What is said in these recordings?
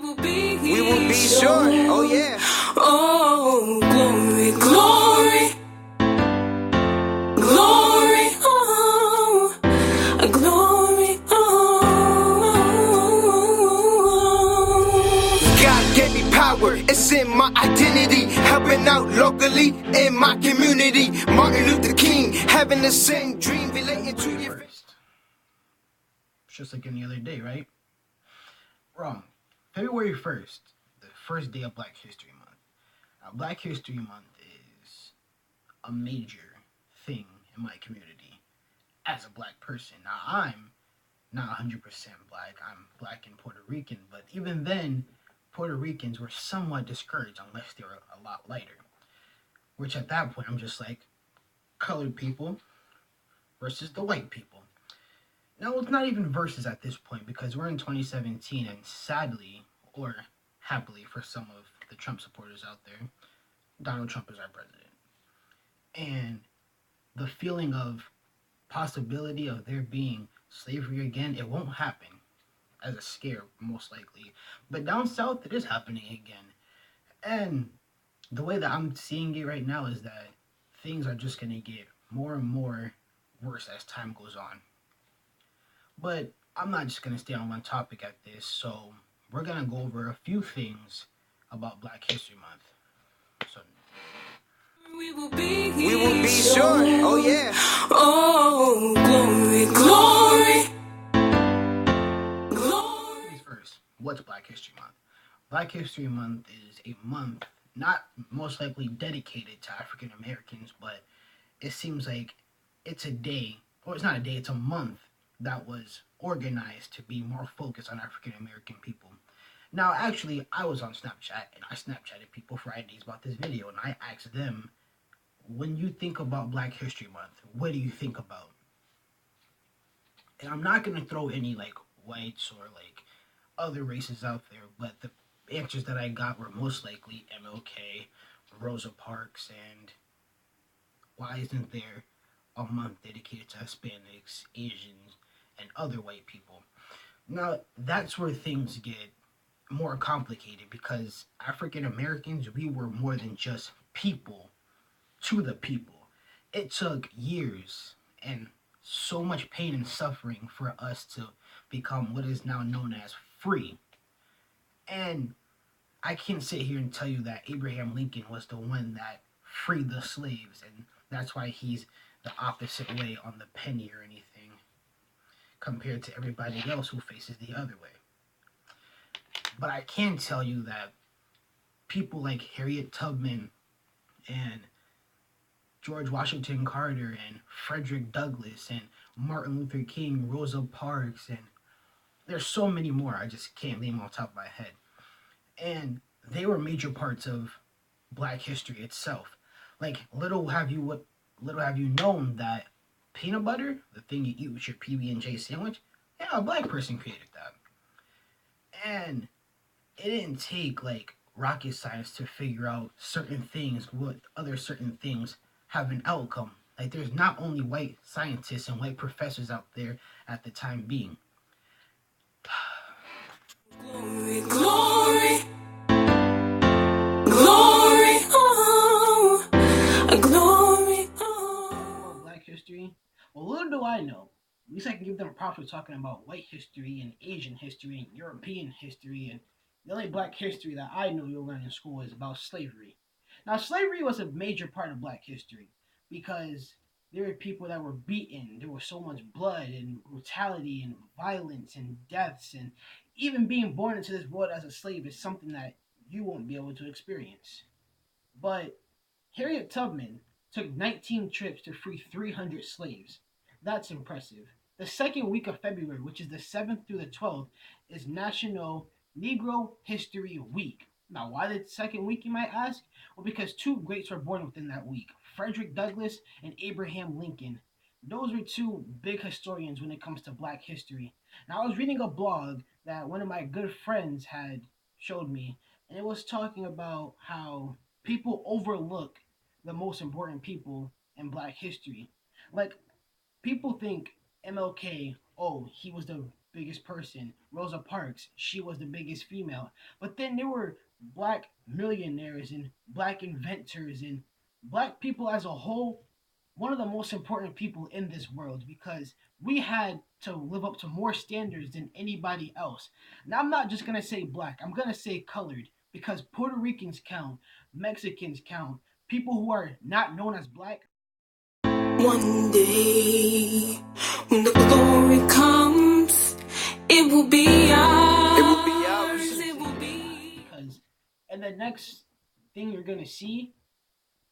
We will be sure. Oh yeah. Oh, glory, glory, glory, oh, glory, oh. God gave me power, it's in my identity. Helping out locally in my community. Martin Luther King having the same dream relating to your first. It's just like any other day, right? Wrong. February 1st, the first day of Black History Month. Now, Black History Month is a major thing in my community as a black person. Now, I'm not 100% black. I'm black and Puerto Rican, but even then, Puerto Ricans were somewhat discouraged unless they were a lot lighter. Which at that point, I'm just like, colored people versus the white people. Now, it's not even versus at this point because we're in 2017, and sadly, or happily for some of the Trump supporters out there, Donald Trump is our president. And the feeling of possibility of there being slavery again, it won't happen as a scare, most likely. But down south, it is happening again. And the way that I'm seeing it right now is that things are just going to get more and more worse as time goes on. But I'm not just going to stay on one topic at this, so we're going to go over a few things about Black History Month. So, We will be sure. Oh yeah. Oh, glory, glory, glory. First, what's Black History Month? Black History Month is a month not most likely dedicated to African Americans, but it seems like it's a day, or it's not a day, it's a month that was organized to be more focused on African American people. Now, actually, I was on Snapchat, and I Snapchatted people for ideas about this video, and I asked them, when you think about Black History Month, what do you think about? And I'm not going to throw any, like, whites or, like, other races out there, but the answers that I got were most likely MLK, Rosa Parks, and why isn't there a month dedicated to Hispanics, Asians, and other white people? Now, that's where things get more complicated because African Americans, we were more than just people to the people. It took years and so much pain and suffering for us to become what is now known as free. And I can't sit here and tell you that Abraham Lincoln was the one that freed the slaves, and that's why he's the opposite way on the penny or anything compared to everybody else who faces the other way. But I can tell you that people like Harriet Tubman and George Washington Carter and Frederick Douglass and Martin Luther King, Rosa Parks, and there's so many more, I just can't name off the top of my head. And they were major parts of Black history itself. Like, little have you known that peanut butter, the thing you eat with your PB&J sandwich, yeah, a black person created that. And it didn't take, like, rocket science to figure out certain things, what other certain things have an outcome. Like, there's not only white scientists and white professors out there at the time being. Glory, glory, glory, oh, glory, oh. Black history? Well, little do I know. At least I can give them props for talking about white history and Asian history and European history, and the only black history that I know you'll learn in school is about slavery. Now, slavery was a major part of black history because there were people that were beaten. There was so much blood and brutality and violence and deaths, and even being born into this world as a slave is something that you won't be able to experience. But Harriet Tubman took 19 trips to free 300 slaves. That's impressive. The second week of February, which is the 7th through the 12th, is National Negro History Week. Now, why the second week, you might ask? Well, because two greats were born within that week, Frederick Douglass and Abraham Lincoln. Those were two big historians when it comes to black history. Now, I was reading a blog that one of my good friends had showed me, and it was talking about how people overlook the most important people in black history. Like, people think MLK, oh, he was the biggest person. Rosa Parks, she was the biggest female. But then there were black millionaires and black inventors and black people as a whole, one of the most important people in this world because we had to live up to more standards than anybody else. Now, I'm not just going to say black, I'm going to say colored because Puerto Ricans count, Mexicans count, people who are not known as black. One day, when the glory comes, it will be ours. It will be ours. It will be. Because, and the next thing you're going to see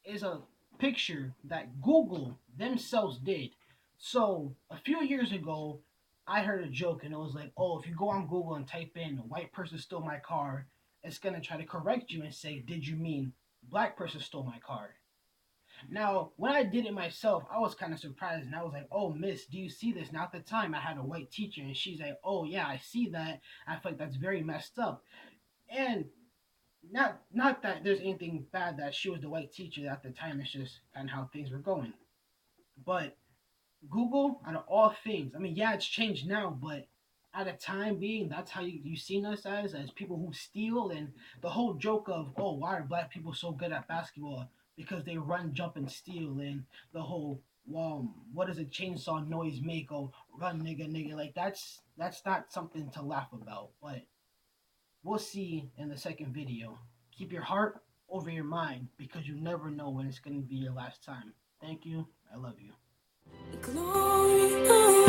is a picture that Google themselves did. So a few years ago, I heard a joke and it was like, oh, if you go on Google and type in white person stole my car, it's gonna try to correct you and say, did you mean black person stole my car? Now, when I did it myself, I was kind of surprised and I was like, oh, miss, do you see this? Now, at the time, I had a white teacher and she's like, oh, yeah, I see that. I feel like that's very messed up. And not that there's anything bad that she was the white teacher at the time. It's just kind of how things were going. But Google, out of all things, I mean, yeah, it's changed now, but at a time being, that's how you seen us as people who steal. And the whole joke of, oh, why are black people so good at basketball? Because they run, jump, and steal. And the whole, well, what does a chainsaw noise make? Oh, run, nigga, nigga. Like, that's not something to laugh about. But we'll see in the second video. Keep your heart over your mind because you never know when it's going to be your last time. Thank you. I love you. Glory.